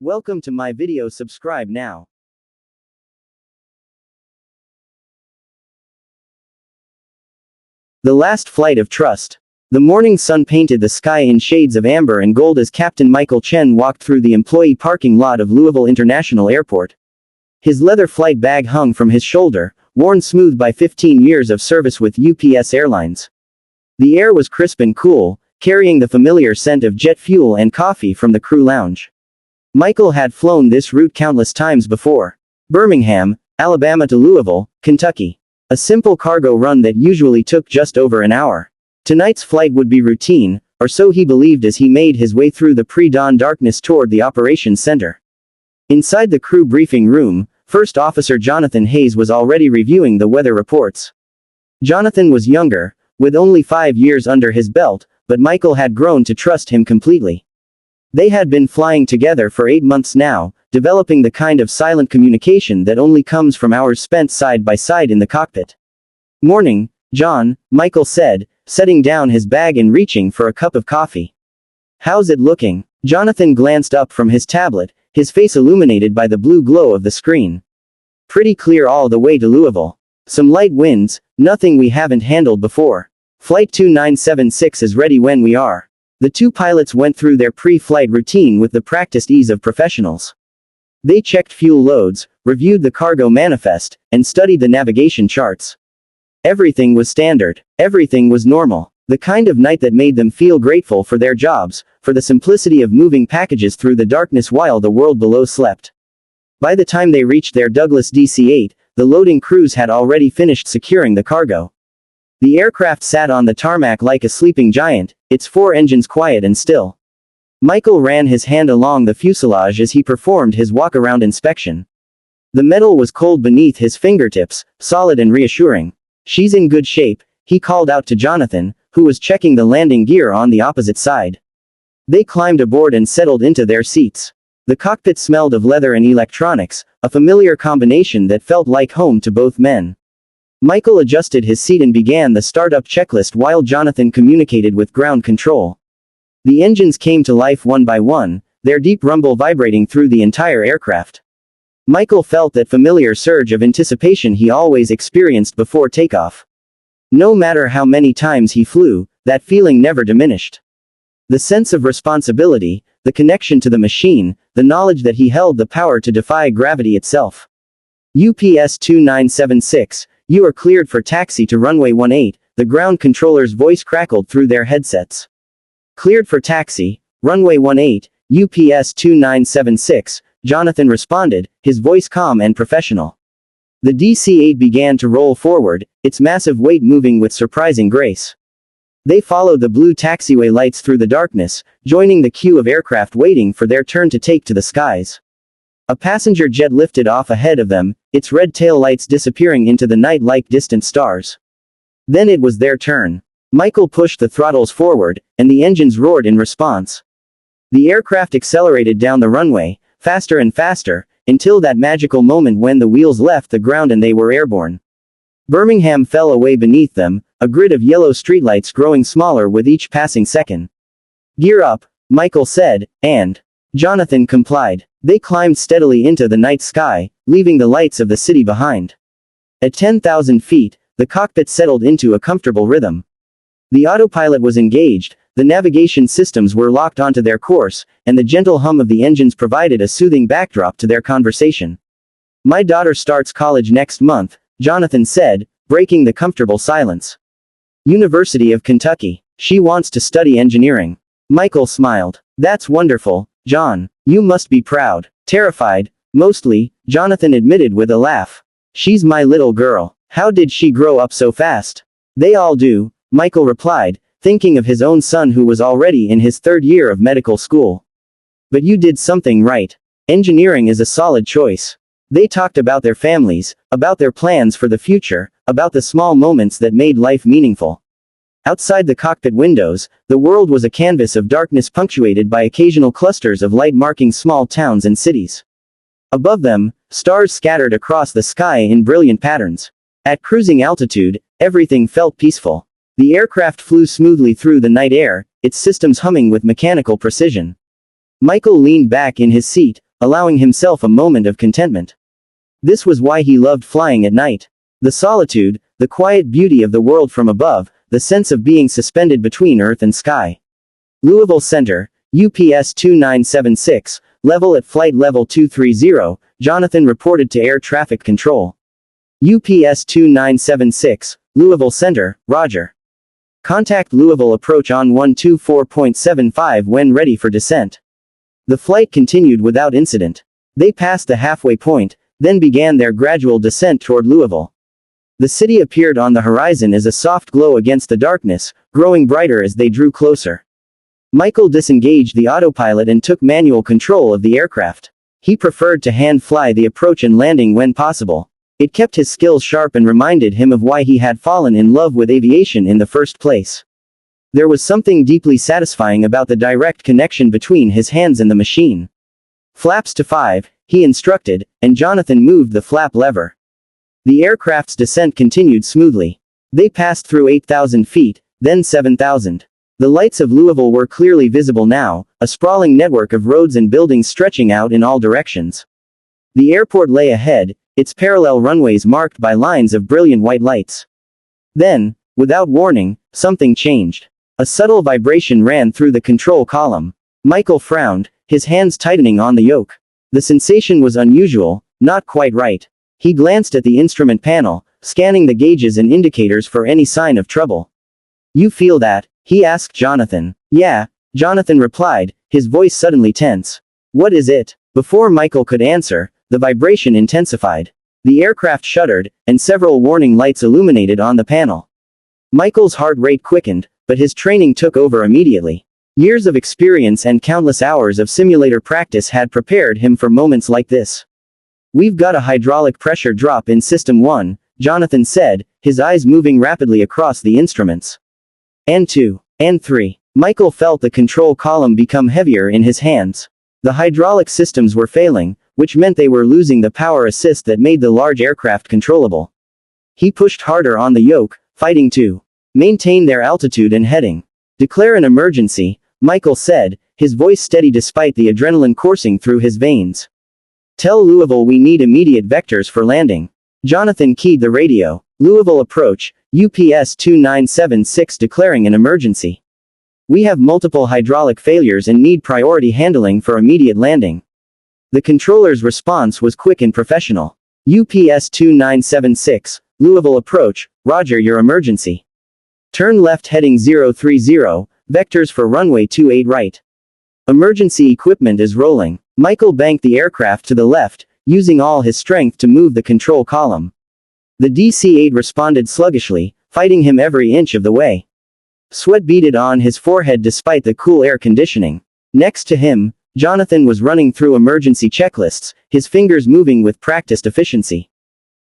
Welcome to my video. Subscribe now. The Last Flight of Trust. The morning sun painted the sky in shades of amber and gold as Captain Michael Chen walked through the employee parking lot of Louisville International Airport. His leather flight bag hung from his shoulder, worn smooth by 15 years of service with UPS Airlines. The air was crisp and cool, carrying the familiar scent of jet fuel and coffee from the crew lounge. Michael had flown this route countless times before. Birmingham, Alabama to Louisville, Kentucky. A simple cargo run that usually took just over an hour. Tonight's flight would be routine, or so he believed as he made his way through the pre-dawn darkness toward the operations center. Inside the crew briefing room, First Officer Jonathan Hayes was already reviewing the weather reports. Jonathan was younger, with only 5 years under his belt, but Michael had grown to trust him completely. They had been flying together for 8 months now, developing the kind of silent communication that only comes from hours spent side by side in the cockpit. "Morning, John," Michael said, setting down his bag and reaching for a cup of coffee. "How's it looking?" Jonathan glanced up from his tablet, his face illuminated by the blue glow of the screen. "Pretty clear all the way to Louisville. Some light winds, nothing we haven't handled before. Flight 2976 is ready when we are." The two pilots went through their pre-flight routine with the practiced ease of professionals. They checked fuel loads, reviewed the cargo manifest, and studied the navigation charts. Everything was standard. Everything was normal. The kind of night that made them feel grateful for their jobs, for the simplicity of moving packages through the darkness while the world below slept. By the time they reached their Douglas DC-8, the loading crews had already finished securing the cargo. The aircraft sat on the tarmac like a sleeping giant, its 4 engines quiet and still. Michael ran his hand along the fuselage as he performed his walk-around inspection. The metal was cold beneath his fingertips, solid and reassuring. "She's in good shape," he called out to Jonathan, who was checking the landing gear on the opposite side. They climbed aboard and settled into their seats. The cockpit smelled of leather and electronics, a familiar combination that felt like home to both men. Michael adjusted his seat and began the startup checklist while Jonathan communicated with ground control. The engines came to life one by one, their deep rumble vibrating through the entire aircraft. Michael felt that familiar surge of anticipation he always experienced before takeoff. No matter how many times he flew, that feeling never diminished. The sense of responsibility, the connection to the machine, the knowledge that he held the power to defy gravity itself. "UPS 2976, you are cleared for taxi to runway 18, the ground controller's voice crackled through their headsets. "Cleared for taxi, runway 18, UPS 2976, Jonathan responded, his voice calm and professional. The DC-8 began to roll forward, its massive weight moving with surprising grace. They followed the blue taxiway lights through the darkness, joining the queue of aircraft waiting for their turn to take to the skies. A passenger jet lifted off ahead of them, its red tail lights disappearing into the night like distant stars. Then it was their turn. Michael pushed the throttles forward, and the engines roared in response. The aircraft accelerated down the runway, faster and faster, until that magical moment when the wheels left the ground and they were airborne. Birmingham fell away beneath them, a grid of yellow streetlights growing smaller with each passing second. "Gear up," Michael said, and Jonathan complied. They climbed steadily into the night sky, leaving the lights of the city behind. At 10,000 feet, the cockpit settled into a comfortable rhythm. The autopilot was engaged, the navigation systems were locked onto their course, and the gentle hum of the engines provided a soothing backdrop to their conversation. "My daughter starts college next month," Jonathan said, breaking the comfortable silence. "University of Kentucky. She wants to study engineering." Michael smiled. "That's wonderful, John. You must be proud." "Terrified, mostly," Jonathan admitted with a laugh. "She's my little girl. How did she grow up so fast?" "They all do," Michael replied, thinking of his own son who was already in his 3rd year of medical school. "But you did something right. Engineering is a solid choice." They talked about their families, about their plans for the future, about the small moments that made life meaningful. Outside the cockpit windows, the world was a canvas of darkness punctuated by occasional clusters of light marking small towns and cities. Above them, stars scattered across the sky in brilliant patterns. At cruising altitude, everything felt peaceful. The aircraft flew smoothly through the night air, its systems humming with mechanical precision. Michael leaned back in his seat, allowing himself a moment of contentment. This was why he loved flying at night. The solitude, the quiet beauty of the world from above, the sense of being suspended between earth and sky. Louisville Center, UPS 2976, level at flight level 230, Jonathan reported to air traffic control. UPS 2976, Louisville Center, Roger. Contact Louisville approach on 124.75 when ready for descent. The flight continued without incident. They passed the halfway point, then began their gradual descent toward Louisville. The city appeared on the horizon as a soft glow against the darkness, growing brighter as they drew closer. Michael disengaged the autopilot and took manual control of the aircraft. He preferred to hand fly the approach and landing when possible. It kept his skills sharp and reminded him of why he had fallen in love with aviation in the first place. There was something deeply satisfying about the direct connection between his hands and the machine. Flaps to 5, he instructed, and Jonathan moved the flap lever. The aircraft's descent continued smoothly. They passed through 8,000 feet, then 7,000. The lights of Louisville were clearly visible now, a sprawling network of roads and buildings stretching out in all directions. The airport lay ahead, its parallel runways marked by lines of brilliant white lights. Then, without warning, something changed. A subtle vibration ran through the control column. Michael frowned, his hands tightening on the yoke. The sensation was unusual, not quite right. He glanced at the instrument panel, scanning the gauges and indicators for any sign of trouble. "You feel that?" he asked Jonathan. "Yeah," Jonathan replied, his voice suddenly tense. "What is it?" Before Michael could answer, the vibration intensified. The aircraft shuddered, and several warning lights illuminated on the panel. Michael's heart rate quickened, but his training took over immediately. Years of experience and countless hours of simulator practice had prepared him for moments like this. "We've got a hydraulic pressure drop in System 1, Jonathan said, his eyes moving rapidly across the instruments. "And 2. And 3. Michael felt the control column become heavier in his hands. The hydraulic systems were failing, which meant they were losing the power assist that made the large aircraft controllable. He pushed harder on the yoke, fighting to maintain their altitude and heading. "Declare an emergency," Michael said, his voice steady despite the adrenaline coursing through his veins. "Tell Louisville we need immediate vectors for landing." Jonathan keyed the radio. "Louisville approach, UPS 2976 declaring an emergency. We have multiple hydraulic failures and need priority handling for immediate landing." The controller's response was quick and professional. "UPS 2976, Louisville approach, roger your emergency. Turn left heading 030, vectors for runway 28 right. Emergency equipment is rolling." Michael banked the aircraft to the left, using all his strength to move the control column. The DC-8 responded sluggishly, fighting him every inch of the way. Sweat beaded on his forehead despite the cool air conditioning. Next to him, Jonathan was running through emergency checklists, his fingers moving with practiced efficiency.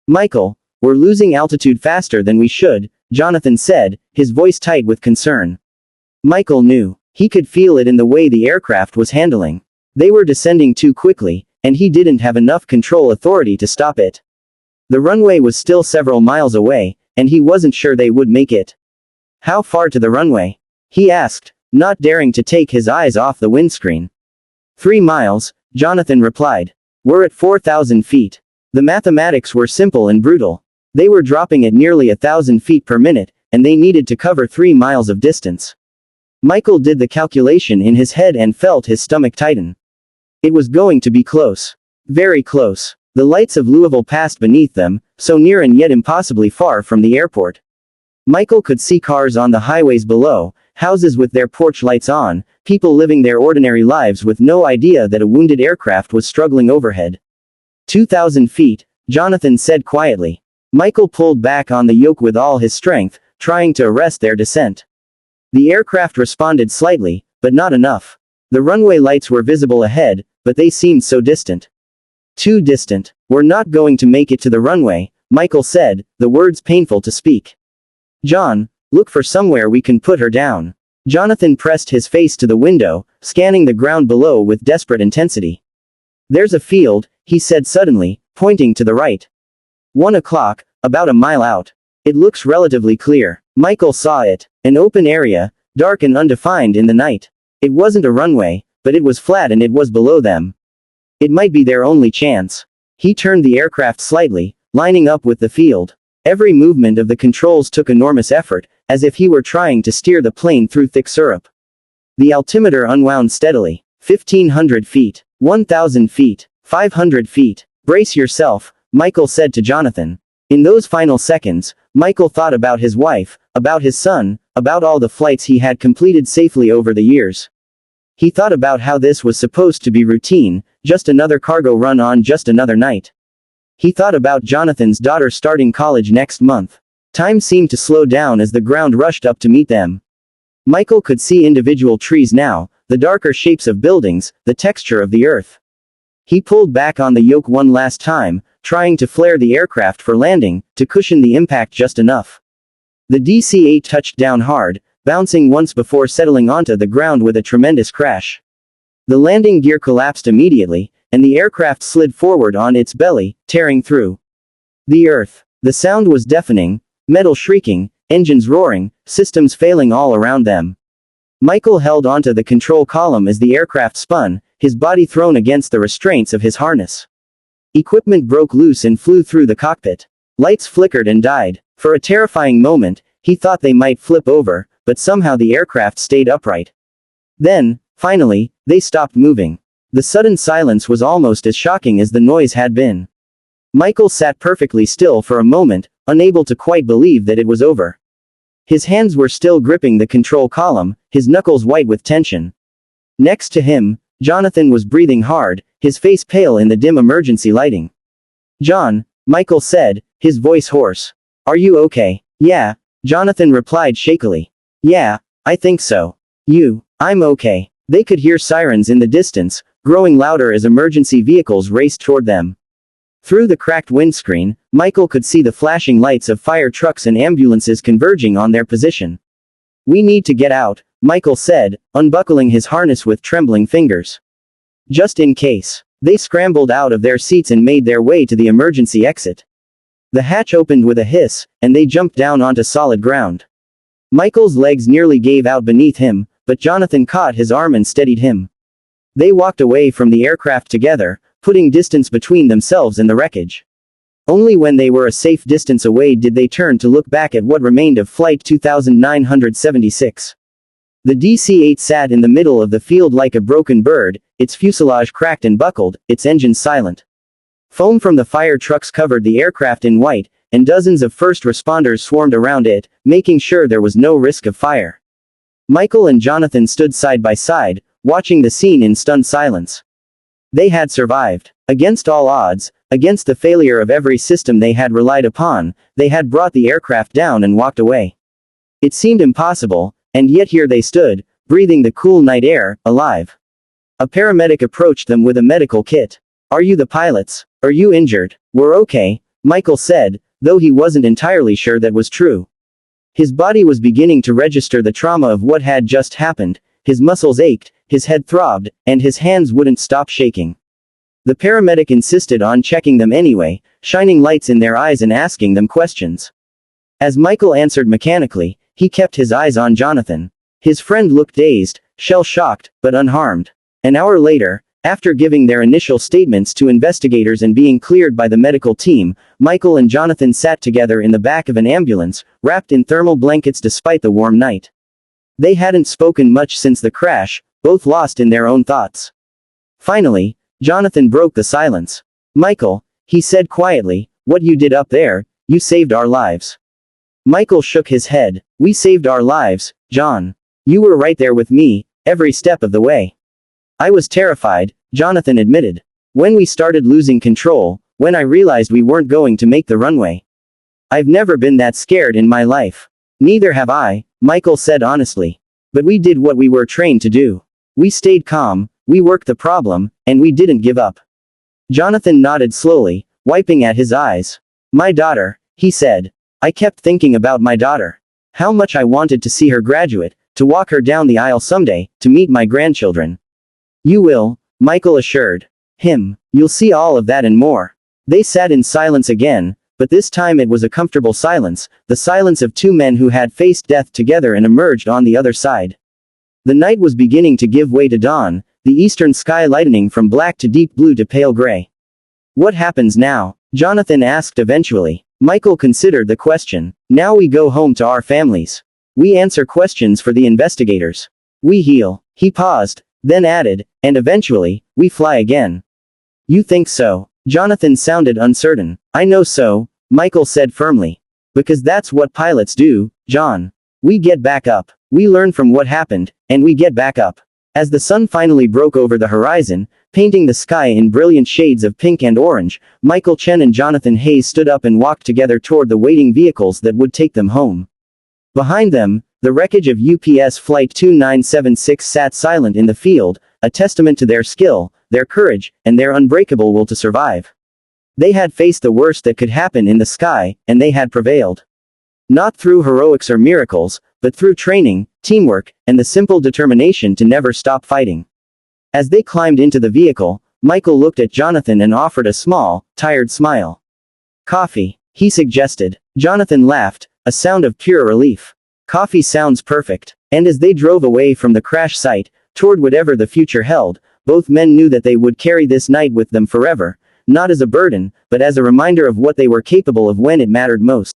"Michael, we're losing altitude faster than we should," Jonathan said, his voice tight with concern. Michael knew. He could feel it in the way the aircraft was handling. They were descending too quickly, and he didn't have enough control authority to stop it. The runway was still several miles away, and he wasn't sure they would make it. "How far to the runway?" he asked, not daring to take his eyes off the windscreen. 3 miles, Jonathan replied. "We're at 4,000 feet. The mathematics were simple and brutal. They were dropping at nearly 1,000 feet per minute, and they needed to cover 3 miles of distance." Michael did the calculation in his head and felt his stomach tighten. It was going to be close. Very close. The lights of Louisville passed beneath them, so near and yet impossibly far from the airport. Michael could see cars on the highways below, houses with their porch lights on, people living their ordinary lives with no idea that a wounded aircraft was struggling overhead. 2,000 feet, Jonathan said quietly. Michael pulled back on the yoke with all his strength, trying to arrest their descent. The aircraft responded slightly, but not enough. The runway lights were visible ahead, but they seemed so distant. "Too distant. We're not going to make it to the runway," Michael said, the words painful to speak. "John, look for somewhere we can put her down." Jonathan pressed his face to the window, scanning the ground below with desperate intensity. "There's a field," he said suddenly, pointing to the right. 1 o'clock, about a mile out. "It looks relatively clear." Michael saw it. An open area, dark and undefined in the night. It wasn't a runway, but it was flat and it was below them. It might be their only chance. He turned the aircraft slightly, lining up with the field. Every movement of the controls took enormous effort, as if he were trying to steer the plane through thick syrup. The altimeter unwound steadily. 1,500 feet. 1,000 feet. 500 feet. Brace yourself, Michael said to Jonathan. In those final seconds, Michael thought about his wife, about his son, about all the flights he had completed safely over the years. He thought about how this was supposed to be routine, just another cargo run on just another night. He thought about Jonathan's daughter starting college next month. Time seemed to slow down as the ground rushed up to meet them. Michael could see individual trees now, the darker shapes of buildings, the texture of the earth. He pulled back on the yoke one last time, trying to flare the aircraft for landing, to cushion the impact just enough. The DC-8 touched down hard, bouncing once before settling onto the ground with a tremendous crash. The landing gear collapsed immediately, and the aircraft slid forward on its belly, tearing through the earth. The sound was deafening, metal shrieking, engines roaring, systems failing all around them. Michael held onto the control column as the aircraft spun, his body thrown against the restraints of his harness. Equipment broke loose and flew through the cockpit. Lights flickered and died. For a terrifying moment, he thought they might flip over, but somehow the aircraft stayed upright. Then, finally, they stopped moving. The sudden silence was almost as shocking as the noise had been. Michael sat perfectly still for a moment, unable to quite believe that it was over. His hands were still gripping the control column, his knuckles white with tension. Next to him, Jonathan was breathing hard, his face pale in the dim emergency lighting. "John," Michael said, his voice hoarse. "Are you okay?" "Yeah," Jonathan replied shakily. "Yeah, I think so." I'm okay." They could hear sirens in the distance, growing louder as emergency vehicles raced toward them. Through the cracked windscreen, Michael could see the flashing lights of fire trucks and ambulances converging on their position. "We need to get out," Michael said, unbuckling his harness with trembling fingers. "Just in case." They scrambled out of their seats and made their way to the emergency exit. The hatch opened with a hiss, and they jumped down onto solid ground. Michael's legs nearly gave out beneath him, but Jonathan caught his arm and steadied him. They walked away from the aircraft together, putting distance between themselves and the wreckage. Only when they were a safe distance away did they turn to look back at what remained of Flight 2976. The DC-8 sat in the middle of the field like a broken bird, its fuselage cracked and buckled, its engines silent. Foam from the fire trucks covered the aircraft in white, and dozens of first responders swarmed around it, making sure there was no risk of fire. Michael and Jonathan stood side by side, watching the scene in stunned silence. They had survived. Against all odds, against the failure of every system they had relied upon, they had brought the aircraft down and walked away. It seemed impossible, and yet here they stood, breathing the cool night air, alive. A paramedic approached them with a medical kit. "Are you the pilots? Are you injured?" "We're okay," Michael said, though he wasn't entirely sure that was true. His body was beginning to register the trauma of what had just happened, his muscles ached, his head throbbed, and his hands wouldn't stop shaking. The paramedic insisted on checking them anyway, shining lights in their eyes and asking them questions. As Michael answered mechanically, he kept his eyes on Jonathan. His friend looked dazed, shell-shocked, but unharmed. An hour later, after giving their initial statements to investigators and being cleared by the medical team, Michael and Jonathan sat together in the back of an ambulance, wrapped in thermal blankets despite the warm night. They hadn't spoken much since the crash, both lost in their own thoughts. Finally, Jonathan broke the silence. "Michael," he said quietly, "what you did up there, you saved our lives." Michael shook his head. "We saved our lives, John. You were right there with me, every step of the way." "I was terrified," Jonathan admitted. "When we started losing control, when I realized we weren't going to make the runway. I've never been that scared in my life." "Neither have I," Michael said honestly. "But we did what we were trained to do. We stayed calm, we worked the problem, and we didn't give up." Jonathan nodded slowly, wiping at his eyes. "My daughter," he said. "I kept thinking about my daughter. How much I wanted to see her graduate, to walk her down the aisle someday, to meet my grandchildren." "You will," Michael assured him. "You'll see all of that and more." They sat in silence again, but this time it was a comfortable silence, the silence of two men who had faced death together and emerged on the other side. The night was beginning to give way to dawn, the eastern sky lightening from black to deep blue to pale gray. What happens now? Jonathan asked eventually. Michael considered the question. Now we go home to our families. We answer questions for the investigators. We heal. He paused, then added, and eventually, we fly again. You think so? Jonathan sounded uncertain. I know so, Michael said firmly. Because that's what pilots do, John. We get back up. We learn from what happened, and we get back up. As the sun finally broke over the horizon, painting the sky in brilliant shades of pink and orange, Michael Chen and Jonathan Hayes stood up and walked together toward the waiting vehicles that would take them home. Behind them, the wreckage of UPS Flight 2976 sat silent in the field, a testament to their skill, their courage, and their unbreakable will to survive. They had faced the worst that could happen in the sky, and they had prevailed. Not through heroics or miracles, but through training, teamwork, and the simple determination to never stop fighting. As they climbed into the vehicle, Michael looked at Jonathan and offered a small, tired smile. Coffee, he suggested. Jonathan laughed, a sound of pure relief. Coffee sounds perfect. And as they drove away from the crash site, toward whatever the future held, both men knew that they would carry this night with them forever, not as a burden, but as a reminder of what they were capable of when it mattered most.